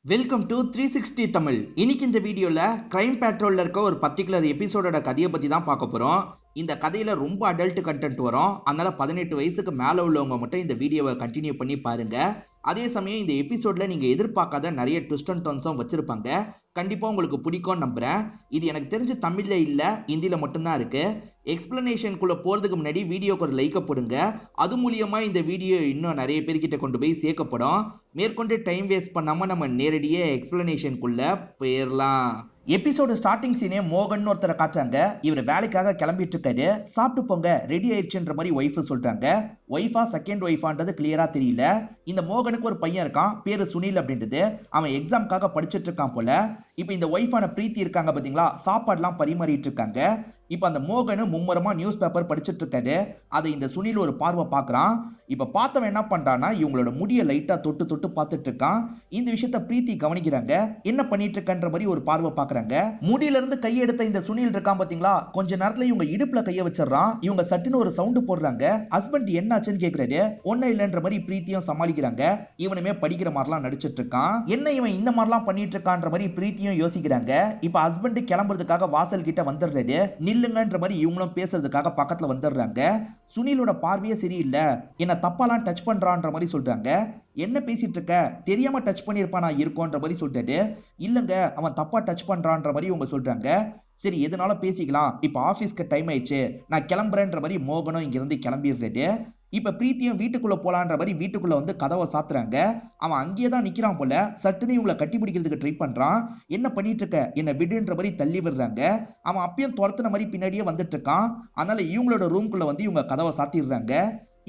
Welcome to 360 Tamil. இன்னைக்கு இந்த வீடியோல கிரைம் பேட்ரோல்ல இருக்க ஒரு பர்டிகுலர் எபிசோடோட கதையை பத்தி தான் பார்க்க போறோம். இந்த கதையில ரொம்ப அடல்ட் கண்டென்ட் வரும். அதனால 18 வயசுக்கு மேல உள்ளவங்க மட்டும் இந்த வீடியோவை கண்டினியூ பண்ணி பாருங்க. அதே சமயம் இந்த எபிசோட்ல நீங்க எதிர்பார்க்காத நிறைய ட்விஸ்ட் அண்ட் டர்ன்ஸும் வச்சிருப்பாங்க. கண்டிப்பா உங்களுக்கு பிடிக்கும் நம்புறேன். இது எனக்கு தெரிஞ்சு தமிழ்ல இல்ல, ஹிந்தில மட்டும்தான் இருக்கு. எக்ஸ்பிளனேஷனுக்குள்ள போறதுக்கு முன்னாடி வீடியோக்கு ஒரு லைக்க போடுங்க. அது மூலியமா இந்த வீடியோ இன்னும் நிறைய பேர்கிட்ட கொண்டு போய் சேர்க்கப்படும். மேற்கொண்டு டைம் வேஸ்ட் பண்ணாம நம்ம நேரடியே எக்ஸ்பிளனேஷனுக்குள்ள போயிடலாம். எபிசோடு ஸ்டார்டிங் சீனே மோகன் ஒருத்தரை காட்டுறாங்க. இவர் வேலைக்காக கிளம்பிட்டு இருக்காரு. சாப்பிட்டு போங்க, ரெடி ஆயிடுச்சுன்ற மாதிரி ஒய்ஃப் சொல்றாங்க. ஒய்ஃபா செகண்ட் ஒய்ஃபான்றது கிளியரா தெரியல. இந்த மோகனுக்கு ஒரு பையன் இருக்கான், பேரு சுனில் அப்படின்றது. அவன் எக்ஸாம்காக படிச்சுட்டு இருக்கான் போல. இப்ப இந்த ஒய்ஃபான பிரீத்தி இருக்காங்க பாத்தீங்களா, சாப்பாடுலாம் பரிமாறிட்டு இருக்காங்க. இப்ப அந்த மோகனு மும்மரமா நியூஸ் பேப்பர் படிச்சுட்டு இருக்காரு. அதை இந்த சுனில் ஒரு பார்வை பாக்குறான். இப்ப பார்த்தவன் என்ன பண்றான்னா, இவங்களோட முடிய லைட்டா தொட்டு தொட்டு பார்த்துட்டு இருக்கான். இந்த விஷயத்த பிரீத்தி கவனிக்கிறாங்க. என்ன பண்ணிட்டு இருக்கன்ற மாதிரி ஒரு பார்வை பாக்குறாங்க. முடியில இருந்து கையெடுத்த இந்த சுனில் இருக்கான் பாத்தீங்களா, கொஞ்ச நேரத்துல இவங்க இடுப்புல கைய வச்சிடறான். இவங்க சட்டுன்னு ஒரு சவுண்ட் போடுறாங்க. ஹஸ்பண்ட் என்னாச்சுன்னு கேக்குறாரு. ஒன்னும் இல்லைன்ற மாதிரி பிரீத்தியும் சமாளிக்கிறாங்க. இவனுமே படிக்கிற மாதிரிலாம் நடிச்சிட்டு இருக்கான். என்ன இவன் இந்த மாதிரிலாம் பண்ணிட்டு இருக்கான்ற மாதிரி பிரீத்தியும் யோசிக்கிறாங்க. இப்ப ஹஸ்பண்ட் கிளம்புறதுக்காக வாசல் கிட்ட வந்துடுறாரு. நில்லுங்கன்ற மாதிரி இவங்களும் பேசுறதுக்காக பக்கத்துல வந்துடுறாங்க. சுனிலோட பார்வையே சரியில்லை, என்ன தப்பாலாம் டச் பண்றான்ற மாதிரி சொல்றாங்க. என்ன பேசிட்டு இருக்க, தெரியாம டச் பண்ணிருப்பானா இருக்கும்ன்ற மாதிரி சொல்லிட்டாரு. இல்லங்க, அவன் தப்பா டச் பண்றான்ற மாதிரி இவங்க சொல்றாங்க. சரி, எதனால பேசிக்கலாம், இப்ப ஆபீஸ்க்கு டைம் ஆயிடுச்சு, நான் கிளம்புறேன்ற மாதிரி மோகனும் இங்க இருந்து கிளம்பிடுறாரு. இப்ப பிரீத்தியும் வீட்டுக்குள்ள போலான்ற மாதிரி வீட்டுக்குள்ள வந்து கதவை சாத்துறாங்க. அவன் அங்கேயே தான் நிக்கிறான் போல. சட்டுன்னு இவங்களை கட்டி பிடிக்கிறதுக்கு ட்ரை பண்றான். என்ன பண்ணிட்டு இருக்க, என்ன விடுன்ற மாதிரி தள்ளி விடுறாங்க. அவன் அப்பயும் துரத்துன மாதிரி பின்னாடியே வந்துட்டு இருக்கான். அதனால இவங்களோட ரூம்குள்ள வந்து இவங்க கதவை சாத்திடுறாங்க.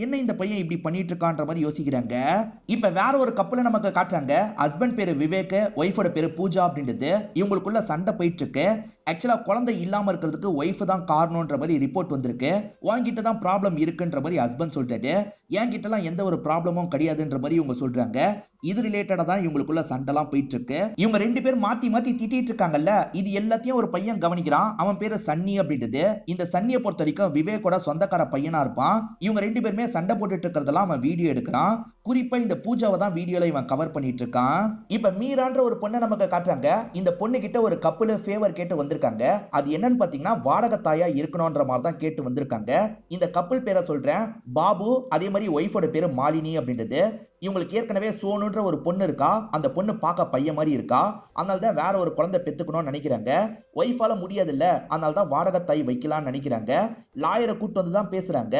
என்ன இந்த பையன் இப்படி பண்ணிட்டு இருக்கான்ற மாதிரி யோசிக்கிறாங்க. இப்ப வேற ஒரு கப்பல நமக்கு காட்டுறாங்க. ஹஸ்பண்ட் பேரு விவேக், ஒய்ஃபோட பேரு பூஜா அப்படின்றது. இவங்களுக்குள்ள சண்டை போயிட்டு இருக்கு. ஆக்சுவலா குழந்தை இல்லாம இருக்கிறதுக்கு ஒய்ஃப் தான் காரணம்ன்ற மாதிரி ரிப்போர்ட் வந்திருக்கு. உன்கிட்ட தான் ப்ராப்ளம் இருக்குன்ற மாதிரி ஹஸ்பண்ட் சொல்லிட்டாரு. என்கிட்ட எல்லாம் எந்த ஒரு ப்ராப்ளமும் கிடையாதுன்ற மாதிரி இவங்க சொல்றாங்க. இது ரிலேட்டடா தான் இவங்களுக்குள்ள சண்டைலாம் போயிட்டு இருக்கு. இவங்க ரெண்டு பேரும் மாத்தி மாத்தி திட்டிட்டு இருக்காங்கல்ல, இது எல்லாத்தையும் ஒரு பையன் கவனிக்கிறான். அவன் பேரு சன்னி அப்படின்றது. இந்த சன்னியை பொறுத்த வரைக்கும் விவேக்கோட சொந்தக்கார பையனா இருப்பான். இவங்க ரெண்டு பேருமே சண்டை போட்டுட்டு இருக்கிறதெல்லாம் அவன் வீடியோ எடுக்கிறான். குறிப்பா இந்த பூஜாவை தான் வீடியோல இவன் கவர் பண்ணிட்டு இருக்கான். இப்ப மீரான்ற ஒரு பொண்ணை நமக்கு காட்டுறாங்க. இந்த பொண்ணு கிட்ட ஒரு கப்பல் ஃபேவர் கேட்டு வந்திருக்காங்க. அது என்னன்னு பாத்தீங்கன்னா, வாடகை தாயா இருக்கணும்ன்ற மாதிரி தான் கேட்டு வந்திருக்காங்க. இந்த கப்பல் பேரை சொல்றேன், பாபு. அதே மாதிரி ஒய்ஃபோட பேரு மாலினி அப்படின்றது. இவங்களுக்கு ஏற்கனவே சோனுன்ற ஒரு பொண்ணு இருக்கா. அந்த பொண்ணு பார்க்க பையன் மாதிரி இருக்கா. அதனாலதான் வேற ஒரு குழந்தை பெத்துக்கணும்னு நினைக்கிறாங்க. ஒய்ஃபால முடியாது இல்ல, அதனாலதான் வாடகை தாய் வைக்கலாம்னு நினைக்கிறாங்க. லாயரை கூட்டு வந்து தான் பேசுறாங்க.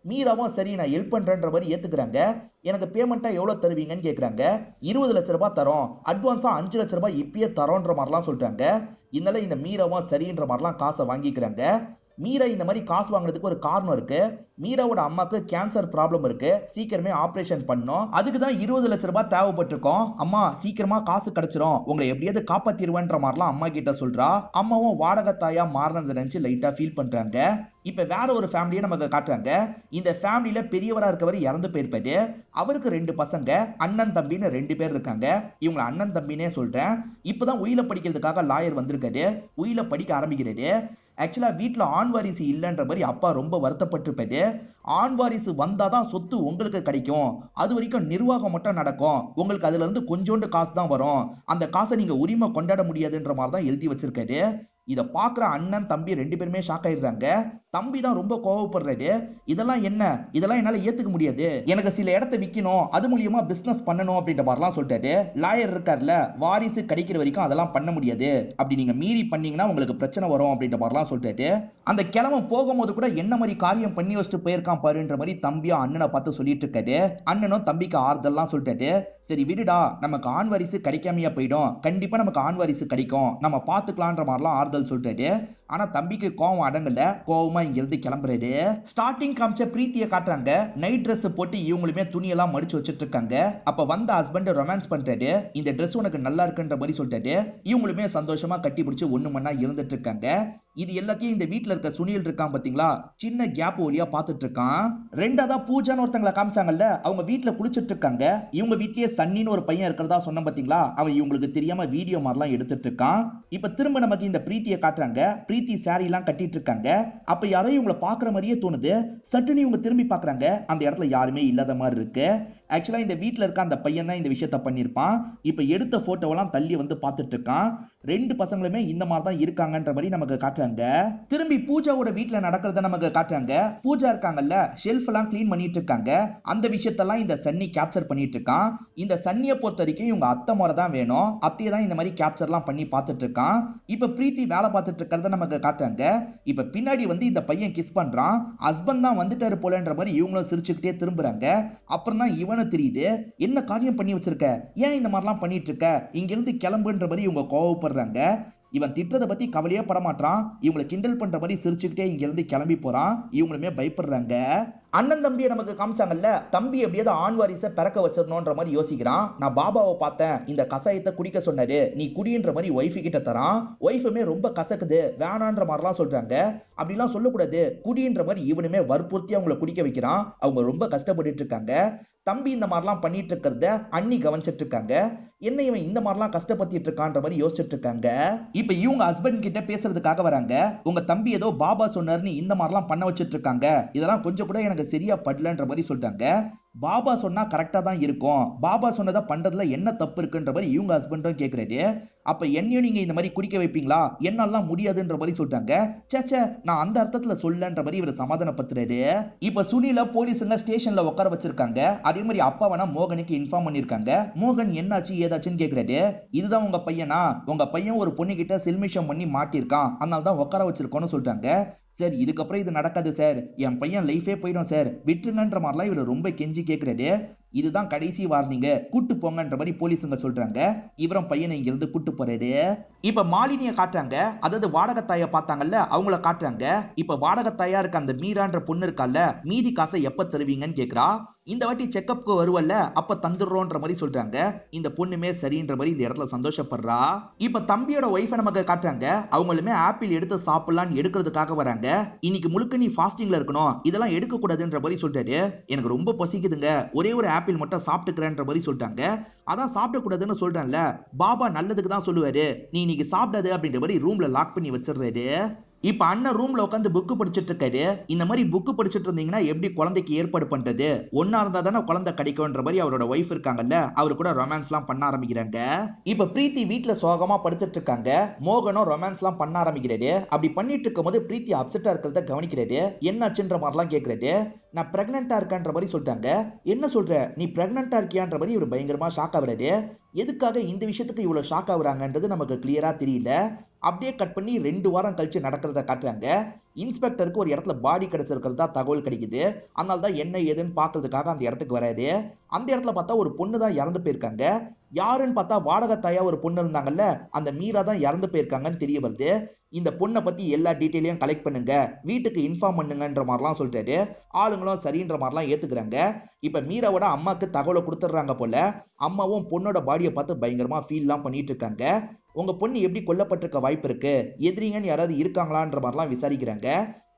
மீராவும் சரி நான் ஹெல்ப் பண்றேன்ற மாதிரி ஏத்துக்கிறாங்க. எனக்கு பேமெண்டா எவ்வளவு தருவீங்கன்னு கேக்குறாங்க. 20 லட்சம் ரூபாய் தரோம், அட்வான்ஸா 5 லட்சம் ரூபாய் இப்பயே தரோன்ற மாதிரிலாம் சொல்றாங்க. இதனால இந்த மீராவும் சரின்ற மாதிரிலாம் காசை வாங்கிக்கிறாங்க. மீரா இந்த மாதிரி காசு வாங்குறதுக்கு ஒரு காரணம் இருக்கு. மீராவோட அம்மாக்கு கேன்சர் ப்ராப்ளம் இருக்கு, சீக்கிரமே ஆபரேஷன் பண்ணணும். அதுக்கு தான் 20 லட்சம் ரூபாய் தேவைப்பட்டிருக்கோம். அம்மா சீக்கிரமா காசு கிடைச்சிரும், உங்களை எப்படியாவது காப்பாத்திடுவேன்ற மாதிரிலாம் அம்மா கிட்ட சொல்றா. அம்மாவும் வாடகை தாயா மாறினதை நினைச்சு லைட்டா ஃபீல் பண்றாங்க. இப்ப வேற ஒரு ஃபேமிலியை நமக்கு காட்டுறாங்க. இந்த ஃபேமிலியில பெரியவரா இருக்கவர் இறந்து போயிருப்பாரு. அவருக்கு 2 பசங்க, அண்ணன் தம்பின்னு 2 பேர் இருக்காங்க. இவங்களை அண்ணன் தம்பினே சொல்றேன். இப்பதான் உயில படிக்கிறதுக்காக லாயர் வந்திருக்காரு. உயில படிக்க ஆரம்பிக்கிறாரு. ஆக்சுவலா வீட்டுல ஆண் வாரிசு இல்லைன்ற மாதிரி அப்பா ரொம்ப வருத்தப்பட்டிருப்பாரு. ஆண் வாரிசு வந்தாதான் சொத்து உங்களுக்கு கிடைக்கும், அது வரைக்கும் நிர்வாகம் மட்டும் நடக்கும், உங்களுக்கு அதுல இருந்து கொஞ்சோண்டு காசு தான் வரும், அந்த காசை நீங்க உரிமை கொண்டாட முடியாதுன்ற மாதிரி தான் எழுதி வச்சிருக்காரு. இத பாக்குற அண்ணன் தம்பி 2 பேருமே ஷாக் ஆயிடுறாங்க. தம்பி தான் ரொம்ப கோவப்படுறாரு. இதெல்லாம் என்ன, இதெல்லாம் என்னால ஏத்துக்க முடியாது, எனக்கு சில இடத்தை விற்கணும், அது மூலியமா பிசினஸ் பண்ணணும் அப்படின்ற மாதிரிலாம் சொல்லிட்டாரு. லாயர் இருக்கார்ல, வாரிசு கிடைக்கிற வரைக்கும் அதெல்லாம் பண்ண முடியாது, அப்படி நீங்க மீறி பண்ணீங்கன்னா உங்களுக்கு பிரச்சனை வரும் அப்படின்ற மாதிரிலாம் சொல்லிட்டாரு. அந்த கிழமை போகும்போது கூட என்ன மாதிரி காரியம் பண்ணி வச்சுட்டு போயிருக்கான் பாருன்ற மாதிரி தம்பியும் அண்ணனை பார்த்து சொல்லிட்டு இருக்காரு. அண்ணனும் தம்பிக்கு ஆறுதல்லாம் சொல்லிட்டாரு. சரி விடுடா, நமக்கு ஆண் வாரிசு கிடைக்காமையா போயிடும், கண்டிப்பா நமக்கு ஆண் வாரிசு கிடைக்கும், நம்ம பாத்துக்கலான்ற மாதிரிலாம் ஆறுதல் சொல்லிட்டாரு. ஆனா தம்பிக்கு கோவம் அடங்கல, கோவமா இங்க இருந்து கிளம்புறாரு. ஸ்டார்டிங் காமிச்ச பிரீத்தியை காட்டுறாங்க. நைட் ட்ரெஸ் போட்டு இவங்களுமே துணியெல்லாம் மடிச்சு வச்சிட்டு இருக்காங்க. அப்ப வந்த ஹஸ்பண்ட் ரொமான்ஸ் பண்றாரு. இந்த ட்ரெஸ் உனக்கு நல்லா இருக்குன்ற மாதிரி சொல்லிட்டாரு. இவங்களுமே சந்தோஷமா கட்டி பிடிச்சு ஒண்ணு மண்ணா இருந்துட்டு இருக்காங்க. இது எல்லாத்தையும் இந்த வீட்டுல இருக்க சுனில் இருக்கான் பாத்தீங்களா, சின்ன கேப் வழியா பாத்துட்டு இருக்கான். ரெண்டாவதா பூஜான்னு ஒருத்தங்களை காமிச்சாங்கல்ல, அவங்க வீட்டுல குளிச்சுட்டு இருக்காங்க. இவங்க வீட்லயே சன்னின்னு ஒரு பையன் இருக்கிறதா சொன்ன பாத்தீங்களா, அவன் இவங்களுக்கு தெரியாம வீடியோ மாதிரிலாம் எடுத்துட்டு இருக்கான். இப்ப திரும்ப நமக்கு இந்த பிரீத்தியை காட்டுறாங்க. பிரீத்தி சாரி எல்லாம் கட்டிட்டு இருக்காங்க. அப்ப யாரோ இவங்களை பாக்குற மாதிரியே தோணுது. சட்டுன்னு இவங்க திரும்பி பாக்குறாங்க. அந்த இடத்துல யாருமே இல்லாத மாதிரி இருக்கு. ஆக்சுவலா இந்த வீட்டுல இருக்க அந்த பையன் தான் இந்த விஷயத்த பண்ணிருப்பான். இப்ப எடுத்த போட்டோவெல்லாம் தள்ளி வந்து பார்த்துட்டு இருக்கான். ரெண்டு பசங்களுமே இந்த மாதிரி தான் இருக்காங்கன்ற மாதிரி நமக்கு காட்டுறாங்க. திரும்பி பூஜாவோட வீட்டுல நடக்கிறத நமக்கு காட்டுறாங்க. பூஜா இருக்காங்கல்ல, ஷெல்ஃப் எல்லாம் கிளீன் பண்ணிட்டு இருக்காங்க. அந்த விஷயத்தெல்லாம் இந்த சன்னி கேப்சர் பண்ணிட்டு இருக்கான். இந்த சன்னியை பொறுத்த வரைக்கும் இவங்க அத்தை முறை தான் வேணும், அத்தையை தான் இந்த மாதிரி கேப்சர்லாம் பண்ணி பார்த்துட்டு இருக்கான். இப்ப பிரீத்தி வேலை பார்த்துட்டு இருக்கிறத நமக்கு காட்டுறாங்க. இப்ப பின்னாடி வந்து இந்த பையன் கிஸ் பண்றான். ஹஸ்பண்ட் தான் வந்துட்டாரு போலன்ற மாதிரி இவங்களும் சிரிச்சுக்கிட்டே திரும்புறாங்க. அப்புறம் தான் இவனு தெரியுது, என்ன காரியம் பண்ணி வச்சிருக்க, ஏன் இந்த மாதிரிலாம் பண்ணிட்டு இருக்க, இங்க இருந்து கிளம்புன்ற மாதிரி இவங்க கோவப்படுறாங்க. இவன் திட்டத்தை பத்தி கவலையே படமாட்டான். இவங்களை கிண்டல் பண்ற மாதிரி சிரிச்சுக்கிட்டே இங்க இருந்து கிளம்பி போறான். இவங்களுமே பயப்படுறாங்க. அண்ணன் தம்பியை நமக்கு காமிச்சாங்கல்ல, தம்பி எப்படியாவது ஆண் வாரிசை பிறக்க வச்சிடணும்ன்ற மாதிரி யோசிக்கிறான். நான் பாபாவை பார்த்தேன், இந்த கசாயத்தை குடிக்க சொன்னாரு, நீ குடின்ற மாதிரி ஒய்ஃபு கிட்ட தரான். ஒய்ஃபுமே ரொம்ப கசக்குது வேணான்ற மாதிரிலாம் சொல்றாங்க. அப்படிலாம் சொல்லக்கூடாது, குடின்ற மாதிரி இவனுமே வற்புறுத்தி அவங்கள குடிக்க வைக்கிறான். அவங்க ரொம்ப கஷ்டப்பட்டு இருக்காங்க. தம்பி இந்த மாதிரிலாம் பண்ணிட்டு இருக்கிறத அண்ணி கவனிச்சிட்டு இருக்காங்க. என்ன இவன் இந்த மாதிரிலாம் கஷ்டப்பட்டு இருக்கான்ற மாதிரி யோசிச்சுட்டு இருக்காங்க. இப்ப இவங்க ஹஸ்பண்ட் கிட்ட பேசுறதுக்காக வராங்க. உங்க தம்பி ஏதோ பாபா சொன்னார்னு இந்த மாதிரிலாம் பண்ண வச்சிட்டு இருக்காங்க, இதெல்லாம் கொஞ்சம் கூட எனக்கு சரியா படலன்ற மாதிரி சொல்றாங்க. பாபா சொன்னா கரெக்டா தான் இருக்கும், பாபா சொன்னதை பண்றதுல என்ன தப்பு இருக்குன்ற மாதிரி இவங்க ஹஸ்பண்டும் கேக்குறாரு. அப்ப என்னையும் நீங்க இந்த மாதிரி குடிக்க வைப்பீங்களா, என்னாலாம் முடியாதுன்ற மாதிரி சொல்றாங்க. சேச்சே, நான் அந்த அர்த்தத்துல சொல்லன்ற மாதிரி இவர் சமாதானப்படுத்துறாரு. இப்ப சுனில போலீஸுங்க ஸ்டேஷன்ல உட்கார வச்சிருக்காங்க. அதே மாதிரி அப்பாவனா மோகனுக்கு இன்ஃபார்ம் பண்ணிருக்காங்க. மோகன் என்னாச்சு ஏதாச்சுன்னு கேக்குறாரு. இதுதான் உங்க பையனா, உங்க பையன் ஒரு பொண்ணு கிட்ட சில்மிஷம் பண்ணி மாட்டிருக்கான், அதனால தான் உட்கார வச்சிருக்கோம்னு சொல்றாங்க. சார், இதுக்கப்புறம் இது நடக்காது சார், என் பையன் லைஃபே போயிடும் சார், விட்டுருங்கன்ற மாதிரிலாம் இவர் ரொம்ப கெஞ்சி கேட்கிறாரு. இதுதான் கடைசி வார்னிங்க, கூட்டு போங்கன்ற மாதிரி போலீஸுங்க சொல்றாங்க. இவரும் பையனை இங்க இருந்து கூட்டு போறாரு. இப்ப மாலினியை காட்டுறாங்க, அதாவது வாடகத்தாய பார்த்தாங்கல்ல, அவங்கள காட்டுறாங்க. இப்ப வாடகத்தாயா இருக்க அந்த மீரான்ற பொண்ணு இருக்கால, மீதி காசை எப்ப தருவீங்கன்னு கேக்குறா. இந்த வாட்டி செக்கப்க்கு வருவல்ல, அப்ப தந்துடுறோன்ற மாதிரி சொல்றாங்க. இந்த பொண்ணுமே சரின்ற மாதிரி இந்த இடத்துல சந்தோஷப்படுறா. இப்ப தம்பியோட ஒய்ஃபை நமக்கு காட்டுறாங்க. அவங்களுமே ஆப்பிள் எடுத்து சாப்பிடலான்னு எடுக்கிறதுக்காக வராங்க. இன்னைக்கு முழுக்க நீ ஃபாஸ்டிங்ல இருக்கணும், இதெல்லாம் எடுக்க கூடாதுன்ற மாதிரி சொல்றாரு. எனக்கு ரொம்ப பசிக்குதுங்க, ஒரே ஒரு ஆப்பிள் மட்டும் சாப்பிட்டுக்கிறேன்ற மாதிரி சொல்லிட்டாங்க. அதான் சாப்பிடக்கூடாதுன்னு சொல்றேன்ல, பாபா நல்லதுக்கு தான் சொல்லுவாரு, நீ இன்னைக்கு சாப்பிடாது அப்படின்ற மாதிரி ரூம்ல லாக் பண்ணி வச்சிடுறாரு. இப்ப அண்ணன் ரூம்ல உட்காந்து புக்கு படிச்சுட்டு இருக்காரு. இந்த மாதிரி புக்கு படிச்சுட்டு இருந்தீங்கன்னா எப்படி குழந்தைக்கு ஏற்பாடு பண்றது, ஒன்னா இருந்தா தானே குழந்தை கிடைக்கும்ன்ற மாதிரி அவரோட ஒய்ஃப் இருக்காங்கல்ல, அவரு கூட ரொமான்ஸ் எல்லாம் பண்ண ஆரம்பிக்கிறாங்க. இப்ப பிரீத்தி வீட்டுல சோகமா படுத்துட்டு இருக்காங்க. மோகனும் ரொமான்ஸ் எல்லாம் பண்ண ஆரம்பிக்கிறாரு. அப்படி பண்ணிட்டு இருக்கும் போது பிரீத்தி அப்செட்டா இருக்கிறத கவனிக்கிறாரு. என்னாச்சுன்ற மாதிரிலாம் கேட்கிறாரு. நான் பிரெக்னெண்டா இருக்கேன்ற மாதிரி சொல்லிட்டாங்க. என்ன சொல்ற, நீ பிரெக்னெண்டா இருக்கியான்ற மாதிரி இவர் பயங்கரமா ஷாக் ஆகுறாரு. எதுக்காக இந்த விஷயத்துக்கு இவ்வளவு ஷாக் ஆகுறாங்கன்றது நமக்கு கிளியரா தெரியல. அப்படியே கட் பண்ணி 2 வாரம் கழிச்சு நடக்கிறத காட்டுறாங்க. இன்ஸ்பெக்டருக்கு ஒரு இடத்துல பாடி கிடைச்சிருக்கிறதா தகவல் கிடைக்குது. அதனால தான் என்ன ஏதுன்னு பாக்குறதுக்காக அந்த இடத்துக்கு வராரு. அந்த இடத்துல பார்த்தா ஒரு பொண்ணு தான் இறந்து போயிருக்காங்க. யாருன்னு பார்த்தா வாடகத்தாயா ஒரு பொண்ணு இருந்தாங்கல்ல, அந்த மீரா தான் இறந்து போயிருக்காங்கன்னு தெரிய வருது. இந்த பொண்ணை பத்தி எல்லா டீட்டெயிலையும் கலெக்ட் பண்ணுங்க, வீட்டுக்கு இன்ஃபார்ம் பண்ணுங்கன்ற மாதிரிலாம் சொல்லிட்டாரு. ஆளுங்களும் சரின்ற மாதிரிலாம் ஏத்துக்கிறாங்க. இப்ப மீராவோட அம்மாக்கு தகவலை கொடுத்துட்றாங்க போல. அம்மாவும் பொண்ணோட பாடியை பார்த்து பயங்கரமா ஃபீல்லாம் பண்ணிட்டு இருக்காங்க. உங்க பொண்ணு எப்படி கொல்லப்பட்டிருக்க வாய்ப்பு இருக்கு, எதிரிங்கன்னு யாராவது இருக்காங்களான்ற மாதிரிலாம் விசாரிக்கிறாங்க.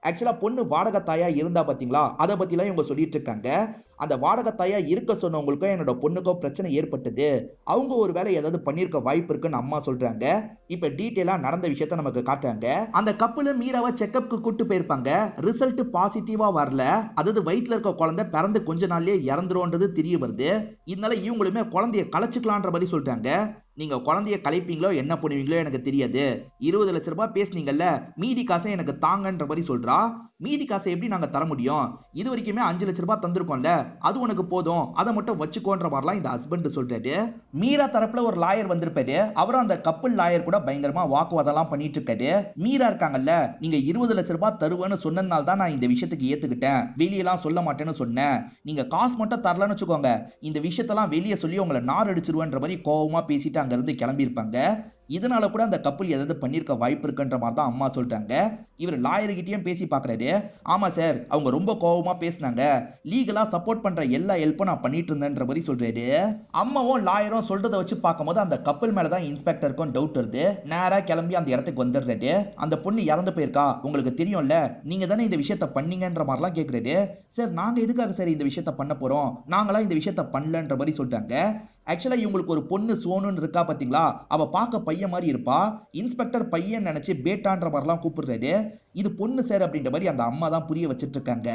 ஆக்சுவலா பொண்ணு வாடகத்தாயா இருந்தா பாத்தீங்களா, அதை பத்திலாம் இவங்க சொல்லிட்டு இருக்காங்க. அந்த வாடகத்தாயா இருக்க சொன்னவங்களுக்கும் என்னோட பொண்ணுக்கும் பிரச்சனை ஏற்பட்டது, அவங்க ஒரு வேலை ஏதாவது பண்ணிருக்க வாய்ப்பு இருக்குன்னு அம்மா சொல்றாங்க. இப்ப டீட்டெயிலா நடந்த விஷயத்த நமக்கு காட்டுறாங்க. அந்த கப்பல மீராவை செக்கப்க்கு கூட்டு போயிருப்பாங்க. ரிசல்ட் பாசிட்டிவா வரல, அதாவது வயிற்றுல இருக்க குழந்தை பிறந்து கொஞ்ச நாள்லயே இறந்துரும்ன்றது தெரிய வருது. இதனால இவங்களுமே குழந்தைய கலைச்சுக்கலான்ற மாதிரி சொல்றாங்க. நீங்க குழந்தைய கலைப்பீங்களோ என்ன பண்ணுவீங்களோ எனக்கு தெரியாது, 20 லட்ச ரூபாய் பேசுனீங்கல்ல, மீதி காசை எனக்கு தாங்கன்ற மாதிரி சொல்றா. மீதி காசை எப்படி நாங்க தர முடியும், இது வரைக்குமே 5 லட்ச ரூபாய் தந்திருக்கோம்ல, அது உனக்கு போதும், அதை மட்டும் வச்சுக்கோன்ற மாதிரிலாம் இந்த ஹஸ்பண்ட் சொல்றாரு. மீரா தரப்புல ஒரு லாயர் வந்திருப்பாரு. அவரும் அந்த கப்பல் லாயர் கூட பயங்கரமா வாக்குவாதம் பண்ணிட்டு இருக்காரு. மீரா இருக்காங்கல்ல, நீங்க 20 லட்ச ரூபாய் தருவேன்னு சொன்னதுனால தான் நான் இந்த விஷயத்துக்கு ஏத்துக்கிட்டேன், வெளியெல்லாம் சொல்ல மாட்டேன்னு சொன்னேன். நீங்க காசு மட்டும் தரலன்னு வச்சுக்கோங்க, இந்த விஷயத்தெல்லாம் வெளியே சொல்லி உங்களை நார் அடிச்சிருவேன்ற மாதிரி கோவமா பேசிட்டு அங்க இருந்து கிளம்பி இருப்பாங்க. இதனால கூட அந்த கப்பல் ஏதாவது பண்ணிருக்க வாய்ப்பு இருக்குன்ற மாதிரி தான் அம்மா சொல்றாங்க. இவர் லாயர்கிட்டயும் பேசி பாக்குறாரு. ஆமா சார், அவங்க ரொம்ப கோவமா பேசினாங்க, லீகலா சப்போர்ட் பண்ற எல்லா ஹெல்ப்பும் நான் பண்ணிட்டு இருந்தேன்ற மாதிரி சொல்றாரு. அம்மாவும் லாயரும் சொல்றதை வச்சு பார்க்கும்போது அந்த கப்பல் மேலதான் இன்ஸ்பெக்டருக்கும் டவுட் வருது. நேரா கிளம்பி அந்த இடத்துக்கு வந்துடுறாரு. அந்த பொண்ணு இறந்து போயிருக்கா, உங்களுக்கு தெரியும்ல, நீங்க தானே இந்த விஷயத்த பண்ணீங்கன்ற மாதிரிலாம் கேட்கிறாரு. சார், நாங்க எதுக்காக சார் இந்த விஷயத்த பண்ண போறோம், நாங்களா இந்த விஷயத்த பண்ணலன்ற மாதிரி சொல்றாங்க. ஆக்சுவலா இவங்களுக்கு ஒரு பொண்ணு சோனுன்னு இருக்கா பாத்தீங்களா, அவ பார்க்க பையன் மாதிரி இருப்பா. இன்ஸ்பெக்டர் பையன் நினைச்சு பேட்டான்ற மாதிரிலாம் கூப்பிடுறாரு. இது பொண்ணு சார் அப்படின்ற மாதிரி அந்த அம்மா தான் புரிய வச்சிட்டு இருக்காங்க.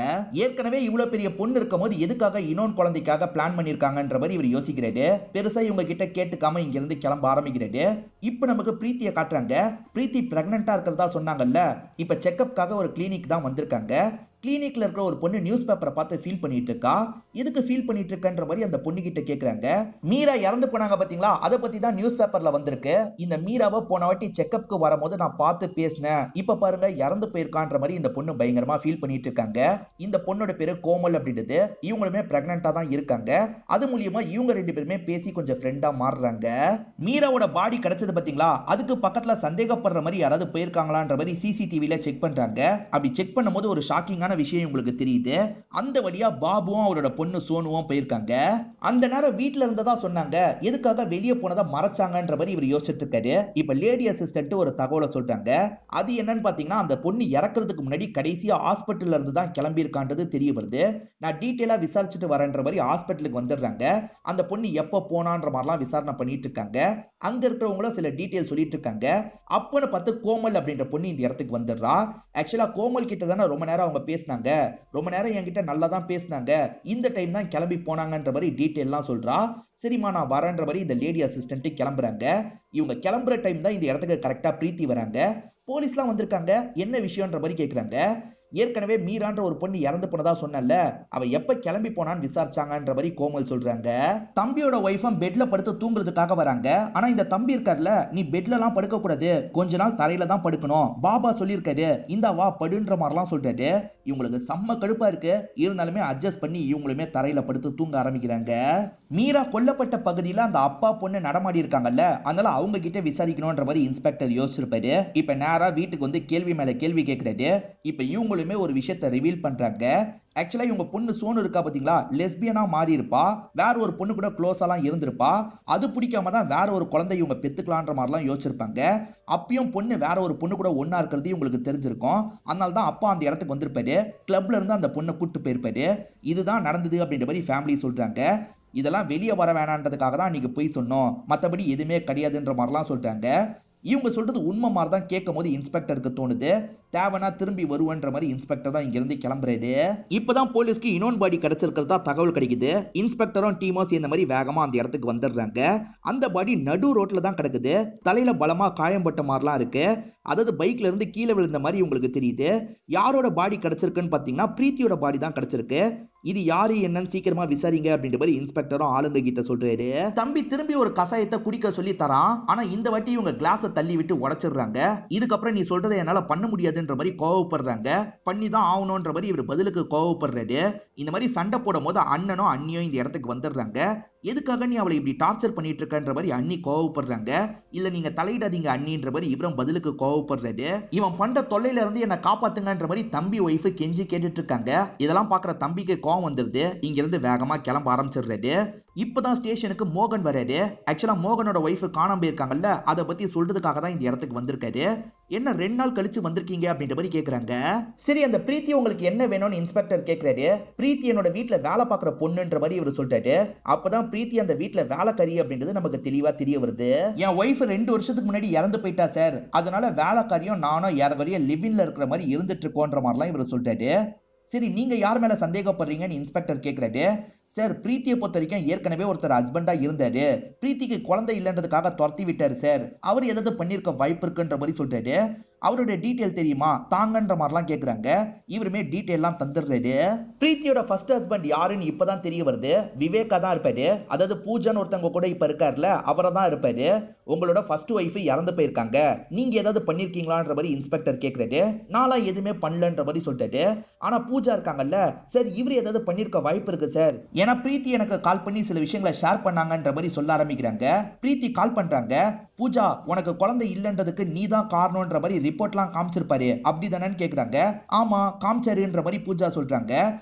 ஏற்கனவே இவ்வளவு பெரிய பொண்ணு இருக்கும் போது எதுக்காக இன்னொரு குழந்தைக்காக பிளான் பண்ணிருக்காங்கன்ற மாதிரி இவர் யோசிக்கிறாரு. பெருசா இவங்க கிட்ட கேட்டுக்காம இங்க இருந்து கிளம்ப ஆரம்பிக்கிறாரு. இப்ப நமக்கு பிரீத்தியை காட்டுறாங்க. பிரீத்தி பிரெக்னெண்டா இருக்கிறதா சொன்னாங்கல்ல, இப்ப செக்அப்காக ஒரு கிளினிக் தான் வந்திருக்காங்க. கிளினிக்ல இருக்கிற ஒரு பொண்ணு நியூஸ் பேப்பரை பார்த்து ஃபீல் பண்ணிட்டு இருக்கா. எதுக்கு ஃபீல் பண்ணிட்டு இருக்கன்ற மாதிரி அந்த பொண்ணு கிட்ட கேக்குறாங்க. மீரா இறந்து போனாங்க பாத்தீங்களா, அதை பத்தி தான் நியூஸ் பேப்பர்ல வந்திருக்கு. இந்த மீராவை போன வாட்டி செக்அப்க்கு வரும்போது நான் பார்த்து பேசினேன், இப்ப பாருங்க இறந்து போயிருக்கான்ற மாதிரி இந்த பொண்ணு பயங்கரமா ஃபீல் பண்ணிட்டு இருக்காங்க. இந்த பொண்ணோட பேரு கோமல் அப்படின்றது. இவங்களுமே பிரெக்னெண்டா தான் இருக்காங்க. அது மூலியமா இவங்க ரெண்டு பேருமே பேசி கொஞ்சம் ஃப்ரெண்டா மாறுறாங்க. மீராவோட பாடி கிடைச்சது பாத்தீங்களா, அதுக்கு பக்கத்துல சந்தேகப்படுற மாதிரி யாராவது போயிருக்காங்களான்ற மாதிரி சிசிடிவில செக் பண்றாங்க. அப்படி செக் பண்ணும்போது ஒரு ஷாக்கிங் விஷயம் உங்களுக்கு தெரியுது. அந்த வழியா பாபுவும் அவரோட பொண்ணு சோனுவும் போயிருக்காங்க. அந்த நேரம் வீட்ல இருந்ததா சொன்னாங்க, எதுக்காக வெளியே போனதா மறைச்சாங்கன்ற மாதிரி இவர் யோசிச்சுட்டு இருக்காரு. இப்ப லேடி அசிஸ்டன்ட் ஒரு தகவலை சொல்றாங்க. அது என்னன்னு பாத்தீங்கன்னா, அந்த பொண்ணு இறக்குறதுக்கு முன்னாடி கடைசியா ஹாஸ்பிட்டல்ல இருந்து தான் கிளம்பி இருக்கான்றது தெரிய வருது. நான் டீட்டெயிலா விசாரிச்சுட்டு வரேன்ற மாதிரி ஹாஸ்பிட்டலுக்கு வந்துடுறாங்க. அந்த பொண்ணு எப்ப போனான்ற மாதிரிலாம் விசாரணை பண்ணிட்டு இருக்காங்க. அங்க இருக்கிறவங்களும் சில டீட்டெயில் சொல்லிட்டு இருக்காங்க. அப்பன்னு பார்த்து கோமல் அப்படின்ற பொண்ணு இந்த இடத்துக்கு வந்துடுறா. ஆக்சுவலா கோமல் கிட்ட தானே ரொம்ப நேரம் அவங்க பேசினாங்க, ரொம்ப நேரம் என்கிட்ட நல்லா தான் பேசினாங்க, இந்த டைம் தான் கிளம்பி போனாங்கன்ற மாதிரி டீட்டெயில்லாம் சொல்றா. சரிம்மா நான் வரேன்ற மாதிரி இந்த லேடி அசிஸ்டன்ட் கிளம்புறாங்க. இவங்க கிளம்புற டைம் தான் இந்த இடத்துக்கு கரெக்டா பிரீத்தி வராங்க. போலீஸ்லாம் வந்திருக்காங்க. என்ன விஷயம்ன்ற மாதிரி கேக்குறாங்க. ஏற்கனவே மீரான்ற ஒரு பொண்ணு இறந்து போனதா சொன்னல, அவ எப்ப கிளம்பி போனான்னு விசாரிச்சாங்கன்ற மாதிரி கோமல் சொல்றாங்க. தம்பியோட ஒய்ஃபும் பெட்ல படுத்து தூங்குறதுக்காக வராங்க. ஆனா இந்த தம்பி இருக்கார்ல, நீ பெட்ல எல்லாம் படுக்க கூடாது, கொஞ்ச நாள் தரையில தான் படுக்கணும், பாபா சொல்லியிருக்காரு, இந்த வா படுன்ற மாதிரிலாம் சொல்றாரு. இவங்களுக்கு செம்ம கடுப்பா இருக்கு. இருந்தாலுமே அட்ஜஸ்ட் பண்ணி இவங்களுமே தரையில படுத்து தூங்க ஆரம்பிக்கிறாங்க. மீரா கொல்லப்பட்ட பகுதியில அந்த அப்பா பொண்ணு நடமாடி இருக்காங்கல்ல, அதனால அவங்க கிட்ட விசாரிக்கணும்ன்ற மாதிரி இன்ஸ்பெக்டர் யோசிச்சிருப்பாரு. இப்ப நேரா வீட்டுக்கு வந்து கேள்வி மேல கேள்வி கேட்கிறாரு. இப்ப இவங்களுமே ஒரு விஷயத்தை ரிவீல் பண்றாங்க. ஆக்சுவலா இவங்க பொண்ணு சோனு இருக்கா பாத்தீங்களா, லெஸ்பியனா மாறி இருப்பா. வேற ஒரு பொண்ணு கூட க்ளோஸாலாம் இருந்திருப்பா. அது பிடிக்காம தான் வேற ஒரு குழந்தை இவங்க பெத்துக்கலான்ற மாதிரிலாம் யோசிச்சிருப்பாங்க. அப்பயும் பொண்ணு வேற ஒரு பொண்ணு கூட ஒன்னா இருக்கிறது இவங்களுக்கு தெரிஞ்சிருக்கும். அதனால தான் அப்பா அந்த இடத்துக்கு வந்திருப்பாரு. கிளப்ல இருந்து அந்த பொண்ணை கூட்டு போயிருப்பாரு. இதுதான் நடந்தது அப்படின்ற மாதிரி ஃபேமிலி சொல்றாங்க. இதெல்லாம் வெளியே வர வேணான்றதுக்காக தான் நீங்க போய் சொன்னோம், மற்றபடி எதுவுமே கிடையாதுன்ற மாதிரிலாம் சொல்றாங்க. இவங்க சொல்றது உண்மை மாதிரி தான் கேட்கும் போது இன்ஸ்பெக்டருக்கு தோணுது. தேவனா திரும்பி வருவன்ற மாதிரி இன்ஸ்பெக்டர் தான் இங்க இருந்து கிளம்புறாரு. இப்பதான் போலீஸ்க்கு இன்னொன் பாடி கிடைச்சிருக்கிறதா தகவல் கிடைக்குது. இன்ஸ்பெக்டரும் டீமும் சேர்ந்த மாதிரி வேகமா அந்த இடத்துக்கு வந்துடுறாங்க. அந்த பாடி நடு ரோட்ல தான் கிடக்குது. தலையில பலமா காயம்பட்ட மாதிரிலாம் இருக்கு. அதாவது பைக்ல இருந்து கீழே விழுந்த மாதிரி உங்களுக்கு தெரியுது. யாரோட பாடி கிடைச்சிருக்குன்னு பாத்தீங்கன்னா பிரீத்தியோட பாடி தான் கிடைச்சிருக்கு. இது யாரு என்னன்னு சீக்கிரமா விசாரிங்க அப்படின்ற மாதிரி இன்ஸ்பெக்டரும் ஆளுங்க கிட்ட சொல்றாரு. தம்பி திரும்பி ஒரு கசாயத்தை குடிக்க சொல்லி தரான். ஆனா இந்த வாட்டி இவங்க கிளாஸை தள்ளி விட்டு உடைச்சிடுறாங்க. இதுக்கப்புறம் நீ சொல்றதை என்னால பண்ண முடியாதுன்ற மாதிரி கோவப்படுறாங்க. பண்ணி தான் ஆகணும்ன்ற மாதிரி இவர் பதிலுக்கு கோவப்படுறாரு. இந்த மாதிரி சண்டை போடும் போது அண்ணனும் அண்ணியும் இந்த இடத்துக்கு வந்துடுறாங்க. எதுக்காக நீ அவளை இப்படி டார்ச்சர் பண்ணிட்டு இருக்கன்ற மாதிரி அண்ணி கோவப்படுறாங்க. இல்ல நீங்க தலையிடாதீங்க அண்ணின்ற மாதிரி இவரும் பதிலுக்கு கோவப்படுறாரு. இவன் பண்ற தொல்லையில இருந்து என்ன காப்பாத்துங்கன்ற மாதிரி தம்பி ஒய்ஃப் கெஞ்சி கேட்டுட்டு இருக்காங்க. இதெல்லாம் பாக்குற தம்பிக்கு கோவம் வந்துருது. இங்க இருந்து வேகமா கிளம்ப ஆரம்பிச்சிடுறாரு. இப்பதான் ஸ்டேஷனுக்கு மோகன் வராரு. ஆக்சுவலா மோகனோட ஒய்ஃப் காணாம போயிருக்காங்கல்ல, அதை பத்தி சொல்றதுக்காக தான் இந்த இடத்துக்கு வந்திருக்காரு. என்ன 2 நாள் கழிச்சு வந்திருக்கீங்க அப்படின்ற மாதிரி கேக்குறாங்க. சரி அந்த பிரீத்தி உங்களுக்கு என்ன வேணும்னு இன்ஸ்பெக்டர் கேக்குறாரு. பிரீத்தி என்னோட வீட்டுல வேலை பார்க்குற பொண்ணுன்ற மாதிரி இவர் சொல்றாரு. அப்பதான் பிரீத்தி அந்த வீட்டுல வேலைக்காரி அப்படின்றது நமக்கு தெளிவா தெரிய வருது. என் ஒய்ஃப் 2 வருஷத்துக்கு முன்னாடி இறந்து போயிட்டா சார், அதனால வேலைக்காரியும் நானும் யார வரைய லிவின்ல இருக்கிற மாதிரி இருந்துட்டு இருக்கோன்ற மாதிரிலாம் இவர் சொல்றாரு. சரி நீங்க யார் மேல சந்தேகப்படுறீங்கன்னு இன்ஸ்பெக்டர் கேக்குறாரு. சார் பிரீத்தியை பொறுத்த வரைக்கும் ஏற்கனவே ஒருத்தர் ஹஸ்பண்டா இருந்தாரு. பிரீத்திக்கு குழந்தை இல்லைன்றதுக்காக துரத்தி விட்டாரு சார். அவர் ஏதாவது பண்ணிருக்க வாய்ப்பு இருக்குன்ற மாதிரி சொல்றாரு. அவருடைய டீட்டெயில் தெரியுமா தாங்கன்ற மாதிரிலாம் கேக்குறாங்க. இவருமே டீட்டெயில்லாம் தந்துடுறாரு. பிரீத்தியோட ஃபர்ஸ்ட் ஹஸ்பண்ட் யாருன்னு இப்பதான் தெரிய வருது. விவேகா தான் இருப்பாரு. அதாவது பூஜான்னு ஒருத்தவங்க கூட இப்ப இருக்காருல, அவரை தான் இருப்பாரு. உங்களோட ஃபர்ஸ்ட் ஒய்ஃப் இறந்து போயிருக்காங்க, நீங்க ஏதாவது பண்ணிருக்கீங்களான்ற மாதிரி இன்ஸ்பெக்டர் கேக்குறாரு. நாளா எதுவுமே பண்ணலன்ற மாதிரி சொல்லிட்டாரு. ஆனா பூஜா இருக்காங்கல்ல சார், இவர் ஏதாவது பண்ணிருக்க வாய்ப்பு இருக்கு சார். ஏன்னா பிரீத்தி எனக்கு கால் பண்ணி சில விஷயங்களை ஷேர் பண்ணாங்கன்ற மாதிரி சொல்ல ஆரம்பிக்கிறாங்க. பிரீத்தி கால் பண்றாங்க. பூஜா உனக்கு குழந்தை இல்லைன்றதுக்கு நீ தான் காரணம்ன்ற மாதிரி ரிப்போர்ட்லாம் காமிச்சிருப்பாரு அப்படிதானு கேக்குறாங்க. ஆமா காமிச்சாருன்ற மாதிரி பூஜா சொல்றாங்க.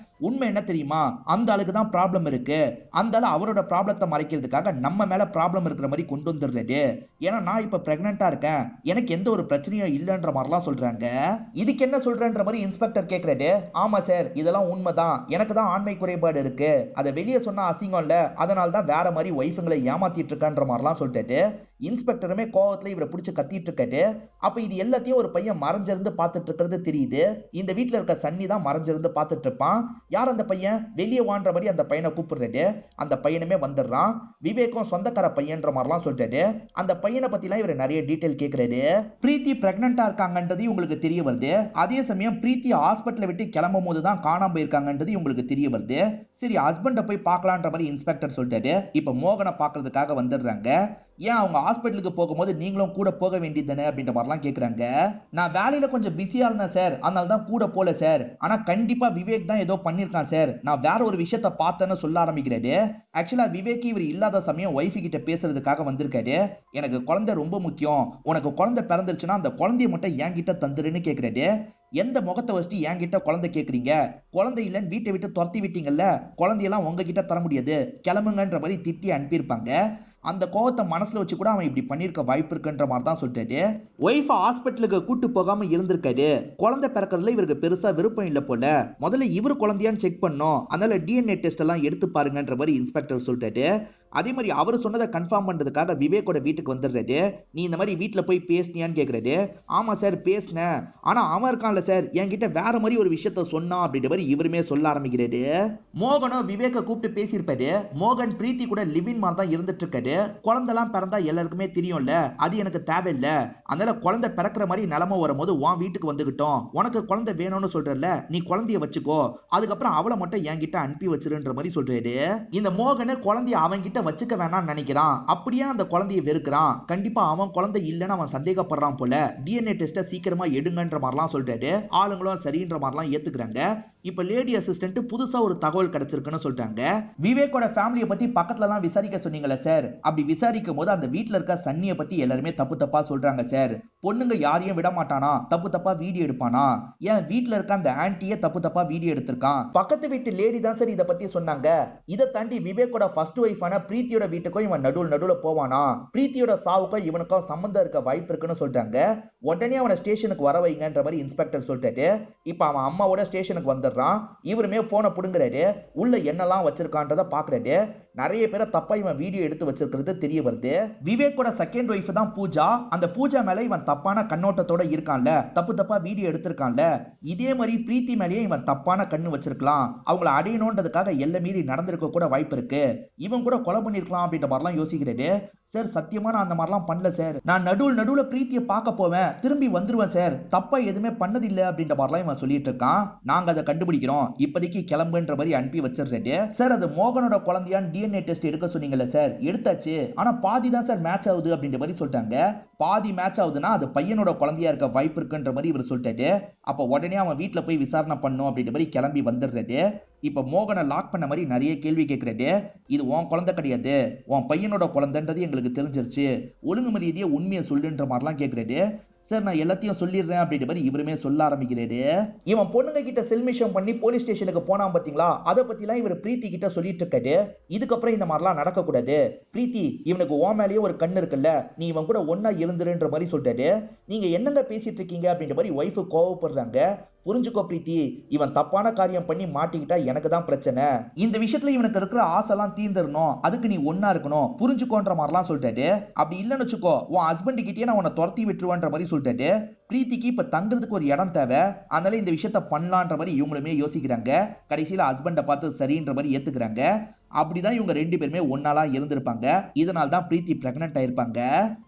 உண்மை என்ன தெரியுமா, அந்த ஆளுக்கு தான் ப்ராப்ளம் இருக்கு, அந்த ஆளு அவரோட ப்ராப்ளத்தை மறைக்கிறதுக்காக நம்ம மேல ப்ராப்ளம் இருக்கிற மாதிரி கொண்டு வந்துடுறது. ஏன்னா நான் இப்ப பிரெக்னெண்டா இருக்கேன், எனக்கு எந்த ஒரு பிரச்சனையும் இல்லைன்ற மாதிரிலாம் சொல்றாங்க. இதுக்கு என்ன சொல்றன்ற மாதிரி இன்ஸ்பெக்டர் கேக்குறாரு. ஆமா சார், இதெல்லாம் உண்மைதான், எனக்கு தான் ஆண்மை குறைபாடு இருக்கு, அதை வெளியே சொன்னா அசிங்கம் இல்ல, அதனால தான் வேற மாதிரி ஒய்ஃபுங்களை ஏமாத்திட்டு இருக்கான்ற மாதிரிலாம் சொல்லிட்டு இன்ஸ்பெக்டருமே கோவத்துல இவரை பிடிச்சு கத்திட்டு இருக்காரு. அப்ப இது எல்லாத்தையும் ஒரு பையன் மறைஞ்சிருந்து பார்த்துட்டு இருக்கிறது தெரியுது. இந்த வீட்டுல இருக்க சன்னி தான் மறைஞ்சிருந்து பார்த்துட்டு இருப்பான். யார் அந்த பையன், வெளியே வான்ற மாதிரி அந்த பையனை கூப்பிடுறாரு. அந்த பையனுமே வந்துடுறான். விவேக்கும் சொந்தக்கார பையன்ற மாதிரிலாம் சொல்லிட்டாரு. அந்த பையனை பத்திலாம் இவர் நிறைய டீடைல் கேட்கிறாரு. பிரீத்தி பிரெக்னண்டா இருக்காங்கன்றது உங்களுக்கு தெரிய வருது. அதே சமயம் பிரீத்தி ஹாஸ்பிட்டலை விட்டு கிளம்பும் போது தான் காணாம போயிருக்காங்கன்றது உங்களுக்கு தெரிய வருது. சரி, ஹஸ்பண்ட போய் பார்க்கலான்ற மாதிரி இன்ஸ்பெக்டர் சொல்லிட்டாரு. இப்ப மோகனை பார்க்கறதுக்காக வந்துடுறாங்க. ஏன் அவங்க ஹாஸ்பிட்டலுக்கு போகும்போது நீங்களும் கூட போக வேண்டியதுதானே அப்படின்ற மாதிரிலாம் கேட்குறாங்க. நான் வேலையில கொஞ்சம் பிஸியா இருந்தேன் சார், அதனால தான் கூட போல சார். ஆனா கண்டிப்பா விவேக் தான் ஏதோ பண்ணிருக்கான் சார், நான் வேற ஒரு விஷயத்த பார்த்தேன்னு சொல்ல ஆரம்பிக்கிறாரு. ஆக்சுவலா விவேக் இவர் இல்லாத சமயம் ஒய்ஃபு கிட்ட பேசுறதுக்காக வந்திருக்காரு. எனக்கு குழந்தை ரொம்ப முக்கியம், உனக்கு குழந்தை பிறந்துருச்சுன்னா அந்த குழந்தைய மட்டும் என்கிட்ட தந்துருன்னு கேட்கிறாரு. எந்த முகத்தை வச்சுட்டு என்கிட்ட குழந்தை கேட்குறீங்க, குழந்தை இல்லைன்னு வீட்டை விட்டு துரத்தி விட்டீங்கல்ல, குழந்தையெல்லாம் உங்ககிட்ட தர முடியாது, கிளம்புங்கன்ற மாதிரி திட்டி அனுப்பியிருப்பாங்க. அந்த கோவத்தை மனசுல வச்சு கூட அவன் இப்படி பண்ணிருக்க வாய்ப்பு இருக்குன்ற மாதிரி தான் சொல்லிட்டாரு. ஒய்ஃபை ஹாஸ்பிட்டலுக்கு கூட்டு போகாம இருந்திருக்காரு. குழந்தை பிறக்கிறதுல இவருக்கு பெருசா விருப்பம் இல்லை போல. முதல்ல இவர் குழந்தையான்னு செக் பண்ணோம், அதனால டிஎன்ஏ டெஸ்ட் எல்லாம் எடுத்து பாருங்கன்ற மாதிரி இன்ஸ்பெக்டர் சொல்லிட்டாரு. அதே மாதிரி அவர் சொன்னதை கன்ஃபார்ம் பண்றதுக்காக விவேக்கோட வீட்டுக்கு வந்துடுறாரு. நீ இந்த மாதிரி வீட்டுல போய் பேசினியான்னு கேட்கறாரு. ஆமா சார் பேசினேன், ஆனா அவன் இருக்கான்ல சார் என்கிட்ட வேற மாதிரி ஒரு விஷயத்த சொன்னான் அப்படின்ற மாதிரி இவருமே சொல்ல ஆரம்பிக்கிறாரு. மோகனும் விவேக்க கூப்பிட்டு பேசியிருப்பாரு. மோகன் பிரீத்தி கூட லிவின் மாதிரி தான் இருந்துட்டு இருக்காரு. குழந்தைலாம் பிறந்தா எல்லாருக்குமே தெரியும்ல, அது எனக்கு தேவையில்லை, அதனால குழந்தை பிறக்கிற மாதிரி நிலைமை வரும்போது உன் வீட்டுக்கு வந்துகிட்டோம், உனக்கு குழந்தை வேணும்னு சொல்றல, நீ குழந்தைய வச்சுக்கோ, அதுக்கப்புறம் அவளை மட்டும் என்கிட்ட அனுப்பி வச்சிருன்ற மாதிரி சொல்றாரு. இந்த மோகனை குழந்தைய அவன்கிட்ட வச்சுக்க வேணாம்னு நினைக்கிறான். அப்படியே அந்த குழந்தையை வெறுக்கிறான். கண்டிப்பா அவன் குழந்தை இல்லைன்னு அவன் சந்தேகப்படுறான் போல. டிஎன்ஏ டெஸ்ட்டை சீக்கிரமா எடுங்கன்ற மாதிரிலாம் சொல்றாரு. ஆளுங்களும் சரின்ற மாதிரிலாம் ஏத்துக்கிறாங்க. இப்ப லேடி அசிஸ்டன்ட் புதுசா ஒரு தகவல் கிடைச்சிருக்குன்னு சொல்றாங்க. விவேக்கோட ஃபேமிலியை பத்தி பக்கத்துல எல்லாம் விசாரிக்க சொன்னீங்களே சார், அப்படி விசாரிக்கும் போது அந்த வீட்டுல இருக்க சன்னியை பத்தி எல்லாருமே தப்பு தப்பா சொல்றாங்க சார். பொண்ணுங்க யாரையும் விட மாட்டானா, தப்பு தப்பா வீடியோ எடுப்பானா, ஏன் வீட்டுல இருக்க அந்த ஆன்ட்டியே தப்பு தப்பா வீடியோ எடுத்திருக்கான். பக்கத்து வீட்டு லேடி தான் சார் இதை பத்தி சொன்னாங்க. இதை தாண்டி விவேக்கோட ஃபர்ஸ்ட் ஒய்ஃபான பிரீத்தியோட வீட்டுக்கும் இவன் நடுவுல போவானா, பிரீத்தியோட சாவுக்கும் இவனுக்கும் சம்பந்தம் இருக்க வாய்ப்பு இருக்குன்னு சொல்றாங்க. உடனே அவனை ஸ்டேஷனுக்கு வர வைங்கன்ற மாதிரி இன்ஸ்பெக்டர் சொல்லிட்டாரு. இப்ப அவன் அம்மாவோட ஸ்டேஷனுக்கு வந்துடுறான். இவருமே போனை புடுங்குறாரு. உள்ள என்னெல்லாம் வச்சிருக்கான்றத பாக்குறாரு. நிறைய பேரை தப்பா இவன் வீடியோ எடுத்து வச்சிருக்கிறது தெரிய வருது. விவேக்கோட செகண்ட் ஒய்ஃப் தான் பூஜா. அந்த பூஜா மேல இவன் தப்பான கண்ணோட்டத்தோட இருக்கான்ல, தப்பு தப்பா வீடியோ எடுத்திருக்கான்ல, இதே மாதிரி பிரீத்தி மேலேயே இவன் தப்பான கண்ணு வச்சிருக்கலாம். அவங்கள அடையணும்ன்றதுக்காக எல்லை மீறி நடந்திருக்க கூட வாய்ப்பு இருக்கு. இவன் கூட கொலை பண்ணிருக்கலாம் அப்படின்ற மாதிரிலாம் யோசிக்கிறாரு. சார் சத்தியமா நான் அந்த மாதிரிலாம் பண்ணல சார், நான் நடுவுல பிரீத்தியை பார்க்க போவேன், திரும்பி வந்துருவேன் சார், தப்பா எதுவுமே பண்ணதில்லை அப்படின்ற மாதிரிலாம் இவன் சொல்லிட்டு இருக்கான். நாங்க அதை கண்டுபிடிக்கிறோம், இப்போதைக்கு கிளம்புன்ற மாதிரி அனுப்பி வச்சிருக்காரு. சார் அது மோகனோட குழந்தையான் டிஎன்ஏ டெஸ்ட் எடுக்க சொன்னீங்கல்ல சார், எடுத்தாச்சு, ஆனா பாதி தான் சார் மேட்ச் ஆகுது அப்படின்ற மாதிரி சொல்லிட்டாங்க. பாதி மேட்ச் ஆகுதுன்னா அது பையனோட குழந்தையா இருக்க வாய்ப்பு இருக்குன்ற மாதிரி இவர் சொல்லிட்டாரு. அப்ப உடனே அவன் வீட்டுல போய் விசாரணை பண்ணும் அப்படின்ற மாதிரி கிளம்பி வந்துடுறாரு. இப்ப மோகனை லாக் பண்ண மாதிரி நிறைய கேள்வி கேட்கிறாரு. இது உன் குழந்தை கிடையாது, உன் பையனோட குழந்தைன்றது எங்களுக்கு தெரிஞ்சிருச்சு, ஒழுங்கு மரியாதையை உண்மையை சொல்லுன்ற மாதிரிலாம் கேட்கிறாரு. சார் நான் எல்லாத்தையும் சொல்லிடுறேன் அப்படின்ற மாதிரி இவருமே சொல்ல ஆரம்பிக்கிறாரு. இவன் பொண்ணுங்க கிட்ட செல்மிஷம் பண்ணி போலீஸ் ஸ்டேஷனுக்கு போனா பாத்தீங்களா, அதை பத்திலாம் இவர் பிரீத்தி கிட்ட சொல்லிட்டு இருக்காரு. இதுக்கப்புறம் இந்த மாதிரிலாம் நடக்கக்கூடாது, பிரீத்தி இவனுக்கு ஓ மேலேயே ஒரு கண்ணு இருக்குல்ல, நீ இவன் கூட ஒன்னா இருந்துருன்ற மாதிரி சொல்லிட்டாரு. நீங்க என்னங்க பேசிட்டு இருக்கீங்க அப்படின்ற மாதிரி ஒய்ஃபு கோவப்படுறாங்க. புரிஞ்சுக்கோ பிரீத்தி, இவன் தப்பான காரியம் பண்ணி மாட்டிக்கிட்டா எனக்கு தான் பிரச்சனை, இந்த விஷயத்துல இவனுக்கு இருக்கிற ஆசைலாம் தீர்ந்துடணும், அதுக்கு நீ ஒன்னா இருக்கணும், புரிஞ்சுக்கோன்ற மாதிரிலாம் சொல்லிட்டாரு. அப்படி இல்லைன்னு வச்சுக்கோ உன் ஹஸ்பண்ட் கிட்டே நான் உன்னை துரத்தி விட்டுருவேன்ற மாதிரி சொல்லிட்டாரு. பிரீத்திக்கு இப்ப தங்குறதுக்கு ஒரு இடம் தேவை, அதனால இந்த விஷயத்த பண்ணலான்ற மாதிரி இவங்களுமே யோசிக்கிறாங்க. கடைசியில ஹஸ்பண்டை பார்த்து சரின்ற மாதிரி ஏத்துக்கிறாங்க. அப்படிதான் இவங்க ரெண்டு பேருமே ஒன்னாலாம் இருந்திருப்பாங்க. இதனால தான் பிரீத்தி பிரெக்னன்ட் ஆயிருப்பாங்க.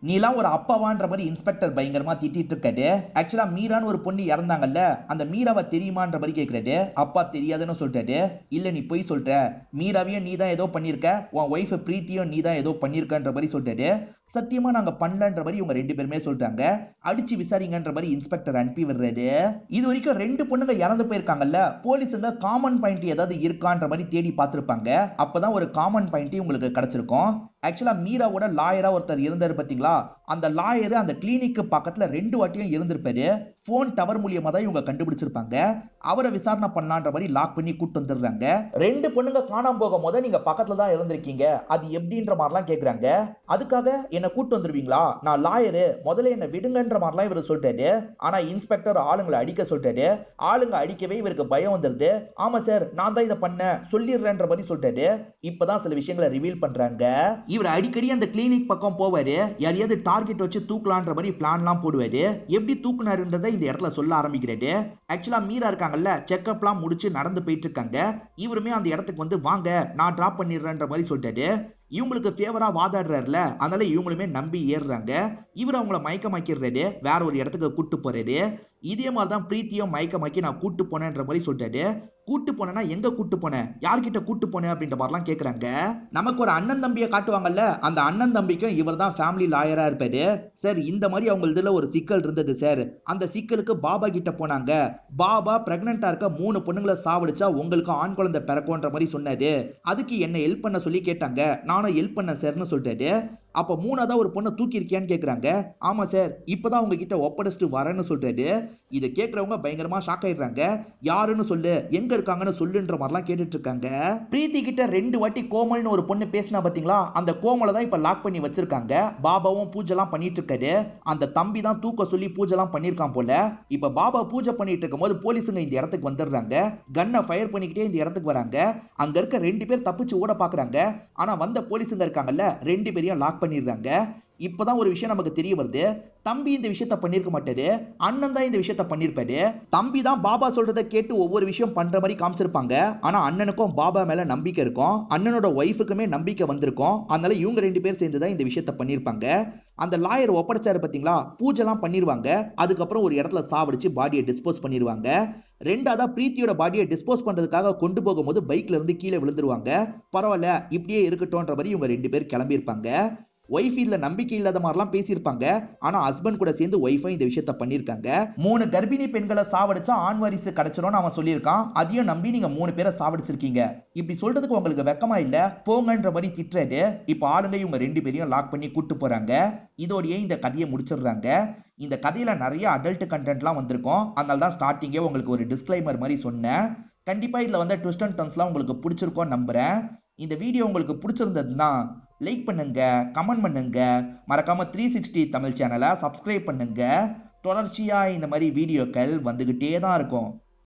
நீலாம் ஒரு அப்பாவான்ற மாதிரி இன்ஸ்பெக்டர் பயங்கரமா திட்டிட்டு இருக்காரு. ஆக்சுவலா மீரான்னு ஒரு பொண்ணு இறந்தாங்கல்ல, அந்த மீராவை தெரியுமான்ற மாதிரி கேட்கிறாரு. அப்பா தெரியாதுன்னு சொல்லிட்டாரு. இல்ல நீ போய் சொல்ற, மீராவையும் நீ தான் ஏதோ பண்ணிருக்க, உன் ஒய்ஃப் பிரீத்தியும் நீ தான் ஏதோ பண்ணிருக்கன்ற மாதிரி சொல்லிட்டாரு. சத்தியமா நாங்க பண்ணலன்ற மாதிரி இவங்க ரெண்டு பேருமே சொல்லிட்டாங்க. அடிச்சு விசாரிங்கன்ற மாதிரி இன்ஸ்பெக்டர் அனுப்பி விடுறாரு. இது வரைக்கும் ரெண்டு பொண்ணுங்க இறந்து போயிருக்காங்கல்ல, போலீஸுங்க காமன் பாயிண்ட் ஏதாவது இருக்கான்ற மாதிரி தேடி பார்த்திருப்பாங்க. அப்பதான் ஒரு காமன் பாயிண்ட் உங்களுக்கு கிடைச்சிருக்கும். ஆக்சுவலா மீராவோட லாயரா ஒருத்தர் இருந்தாரு பாத்தீங்களா, அந்த லாயர் அந்த கிளினிக்கு பக்கத்துல 2 வாட்டியும் இருந்திருப்பாரு. போன் டவர் மூலியமா தான் இவங்க கண்டுபிடிச்சிருப்பாங்க. அவரை விசாரணை பண்ணலான்ற மாதிரி லாக் பண்ணி கூட்டு வந்துடுறாங்க. 2 பொண்ணுங்க காணாம போகும் போது நீங்க பக்கத்துல தான் இருந்திருக்கீங்க, அது எப்படின்ற மாதிரிலாம் கேக்குறாங்க. அதுக்காக என்ன கூட்டு வந்துருவீங்களா, நான் லாயரு, முதல்ல என்ன விடுங்கன்ற மாதிரிலாம் இவர் சொல்லிட்டாரு. ஆனா இன்ஸ்பெக்டர் ஆளுங்களை அடிக்க சொல்லிட்டாரு. ஆளுங்க அடிக்கவே இவருக்கு பயம் வந்துருது. ஆமா சார், நான் தான் இதை பண்ண சொல்லிடுறேன்ற மாதிரி சொல்லிட்டாரு. இப்பதான் சில விஷயங்களை ரிவீல் பண்றாங்க. இவர் அடிக்கடி அந்த கிளினிக் பக்கம் போவாரு. யாரையாவது டார்கெட் வச்சு தூக்கலான்ற மாதிரி பிளான்லாம் போடுவாரு. எப்படி தூக்குனாருன்றதை இந்த இடத்துல சொல்ல ஆரம்பிக்கிறாரு. ஆக்சுவலா மீரா இருக்காங்கல்ல, செக்அப்லாம் முடிச்சு நடந்து போயிட்டு இருக்காங்க. இவருமே அந்த இடத்துக்கு வந்து வாங்க நான் டிராப் பண்ணிடுறேன்ற மாதிரி சொல்லிட்டாரு. இவங்களுக்கு ஃபேவரா வாதாடுறாருல, அதனால இவங்களுமே நம்பி ஏறுறாங்க. இவர் அவங்கள மயக்கமாக்கிறாரு, வேற ஒரு இடத்துக்கு கூட்டு போறாரு. இதே மாதிரி தான் பிரீத்தியும் மயக்கமாக்கி நான் கூட்டு போனேன்ற மாதிரி சொல்லிட்டாரு. கூட்டு போனேன்னா எங்க கூட்டு போனேன், யார்கிட்ட கூட்டு போனேன் அப்படின்ற மாதிரிலாம் கேக்குறாங்க. நமக்கு ஒரு அண்ணன் தம்பியை காட்டுவாங்கல்ல, அந்த அண்ணன் தம்பிக்கும் இவர் தான் ஃபேமிலி லாயரா இருப்பாரு. சார் இந்த மாதிரி அவங்க இதுல ஒரு சிக்கல் இருந்தது சார், அந்த சிக்கலுக்கு பாபா கிட்ட போனாங்க. பாபா பிரெக்னெண்டா இருக்க 3 பொண்ணுங்களை சாவடிச்சா உங்களுக்கு ஆண் குழந்தை பிறக்கும்ன்ற மாதிரி சொன்னாரு. அதுக்கு என்ன ஹெல்ப் பண்ண சொல்லி கேட்டாங்க, நானும் ஹெல்ப் பண்ண சார்னு சொல்லிட்டாரு. அப்ப 3ஆவதா ஒரு பொண்ணை தூக்கி இருக்கியான்னு கேக்குறாங்க. ஆமா சார், இப்பதான் உங்ககிட்ட ஒப்படைச்சிட்டு வரேன்னு சொல்றாரு. இதை கேட்கறவங்க பயங்கரமா ஷாக் ஆயிடுறாங்க. யாருன்னு சொல்லு, எங்க இருக்காங்கன்னு சொல்லுன்ற மாதிரிலாம் கேட்டுட்டு இருக்காங்க. பிரீத்தி கிட்ட 2 வாட்டி கோமல்னு ஒரு பொண்ணு பேசினா பாத்தீங்களா, அந்த கோமலை தான் இப்ப லாக் பண்ணி வச்சிருக்காங்க. பாபாவும் பூஜைலாம் பண்ணிட்டு இருக்காரு. அந்த தம்பி தான் தூக்க சொல்லி பூஜைலாம் பண்ணிருக்கான் போல. இப்ப பாபா பூஜை பண்ணிட்டு இருக்கும் போது போலீஸுங்க இந்த இடத்துக்கு வந்துடுறாங்க. கன்னை ஃபயர் பண்ணிக்கிட்டே இந்த இடத்துக்கு வராங்க. அங்க இருக்க 2 பேர் தப்பிச்சு ஓட பாக்குறாங்க. ஆனா வந்த போலீஸுங்க இருக்காங்கல்ல, 2 பேரையும் லாக் பண்ணிடுறாங்க. இப்பதான் ஒரு விஷயம் நமக்கு தெரிய வருது. தம்பி இந்த விஷயத்த பண்ணிருக்க மாட்டாரு, அண்ணன் தான் இந்த விஷயத்த பண்ணிருப்பாரு. தம்பி தான் பாபா சொல்றதை கேட்டு ஒவ்வொரு விஷயம் பண்ற மாதிரி காமிச்சிருப்பாங்க. ஆனா அண்ணனுக்கும் பாபா மேல நம்பிக்கை இருக்கும், அண்ணனோட ஒய்ஃபுக்குமே நம்பிக்கை வந்திருக்கும். அதனால இவங்க 2 பேர் சேர்ந்து தான் இந்த விஷயத்த பண்ணிருப்பாங்க. அந்த லாயர் ஒப்படைச்சாரு பாத்தீங்களா, பூஜைலாம் பண்ணிருவாங்க. அதுக்கப்புறம் ஒரு இடத்துல சாவடிச்சு பாடியை டிஸ்போஸ் பண்ணிருவாங்க. 2ஆவதா பிரீத்தியோட பாடியை டிஸ்போஸ் பண்றதுக்காக கொண்டு போகும்போது பைக்ல இருந்து கீழே விழுந்துருவாங்க. பரவாயில்ல இப்படியே இருக்கட்டும்ன்ற மாதிரி இவங்க 2 பேர் கிளம்பியிருப்பாங்க. ஒய்ஃப் இதுல நம்பிக்கை இல்லாத மாதிரிலாம் பேசியிருப்பாங்க. ஆனா ஹஸ்பண்ட் கூட சேர்ந்து ஒய்ஃபும் இந்த விஷயத்த பண்ணிருக்காங்க. 3 கர்ப்பிணி பெண்களை சாவடிச்சா ஆண் வாரிசு கிடைச்சிரும்னு அவன் சொல்லியிருக்கான். அதையும் நம்பி நீங்க 3 பேரை சாவடிச்சிருக்கீங்க. இப்படி சொல்றதுக்கு உங்களுக்கு வெக்கமா இல்ல, போங்கன்ற மாதிரி திட்டுறாரு. இப்ப ஆளுங்க இவங்க 2 பேரையும் லாக் பண்ணி கூட்டு போறாங்க. இதோடயே இந்த கதையை முடிச்சிடுறாங்க. இந்த கதையில நிறைய அடல்ட் கண்டென்ட்லாம் வந்திருக்கும். அதனால தான் ஸ்டார்டிங்கே உங்களுக்கு ஒரு டிஸ்க்ளைமர் மாதிரி சொன்னேன். கண்டிப்பா இதுல வந்து ட்விஸ்ட் அண்ட் டர்ன்ஸ்லாம் உங்களுக்கு பிடிச்சிருக்கும்னு நம்புறேன். இந்த வீடியோ உங்களுக்கு பிடிச்சிருந்ததுன்னா லைக் பண்ணுங்க, கமெண்ட் பண்ணுங்க, மறக்காம 360 தமிழ் சேனலை சப்ஸ்கிரைப் பண்ணுங்க. தொடர்ச்சியா இந்த மாதிரி வீடியோக்கள் வந்துகிட்டே தான் இருக்கும்.